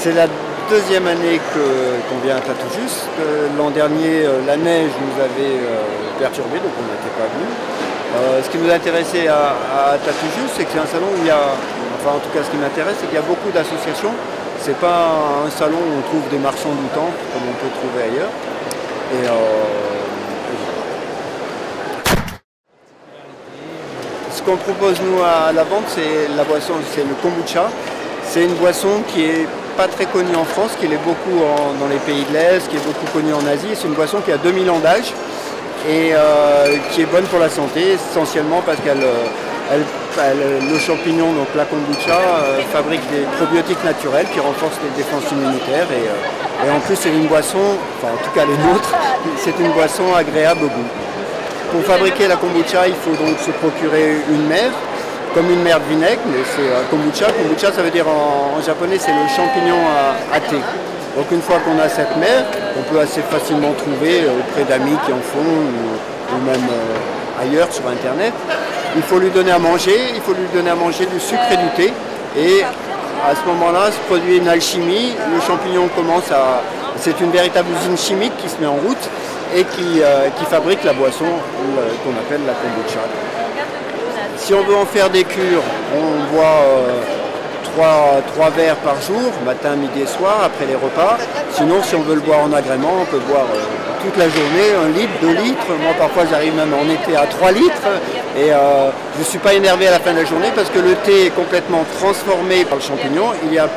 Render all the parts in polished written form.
C'est la deuxième année qu'on vient à Tatoujus. L'an dernier, la neige nous avait perturbé, donc on n'était pas venu. Ce qui nous a intéressé à Tatoujus, c'est que c'est un salon où il y a, enfin en tout cas ce qui m'intéresse, c'est qu'il y a beaucoup d'associations. C'est pas un salon où on trouve des marchands du temps, comme on peut trouver ailleurs. Et ce qu'on propose nous à la vente, c'est la boisson, c'est le kombucha. C'est une boisson qui est pas très connue en France, qui l'est beaucoup dans les pays de l'Est, qui est beaucoup connue en Asie. C'est une boisson qui a 2000 ans d'âge et qui est bonne pour la santé, essentiellement parce qu'elle le champignon, donc la kombucha, fabrique des probiotiques naturels qui renforcent les défenses immunitaires et en plus c'est une boisson, enfin en tout cas les nôtres, c'est une boisson agréable au goût. Pour fabriquer la kombucha, il faut donc se procurer une mer, comme une mer de vinaigre, mais c'est kombucha. Kombucha, ça veut dire en japonais, c'est le champignon à thé. Donc une fois qu'on a cette mer, on peut assez facilement trouver auprès d'amis qui en font ou même ailleurs sur internet. Il faut lui donner à manger, du sucre et du thé. Et à ce moment-là, se produit une alchimie. Le champignon commence à... C'est une véritable usine chimique qui se met en route et qui fabrique la boisson qu'on appelle la kombucha. Si on veut en faire des cures, on boit 3 verres par jour, matin, midi et soir, après les repas. Sinon, si on veut le boire en agrément, on peut boire toute la journée, 1 litre, 2 litres. Moi, parfois, j'arrive même en été à 3 litres. Et je ne suis pas énervé à la fin de la journée parce que le thé est complètement transformé par le champignon. Il n'y a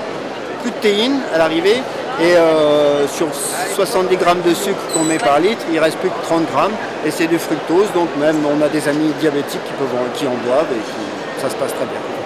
plus de théine à l'arrivée. Et sur 70 grammes de sucre qu'on met par litre, il ne reste plus que 30 grammes. Et c'est du fructose. Donc même, on a des amis diabétiques qui en boivent et ça se passe très bien.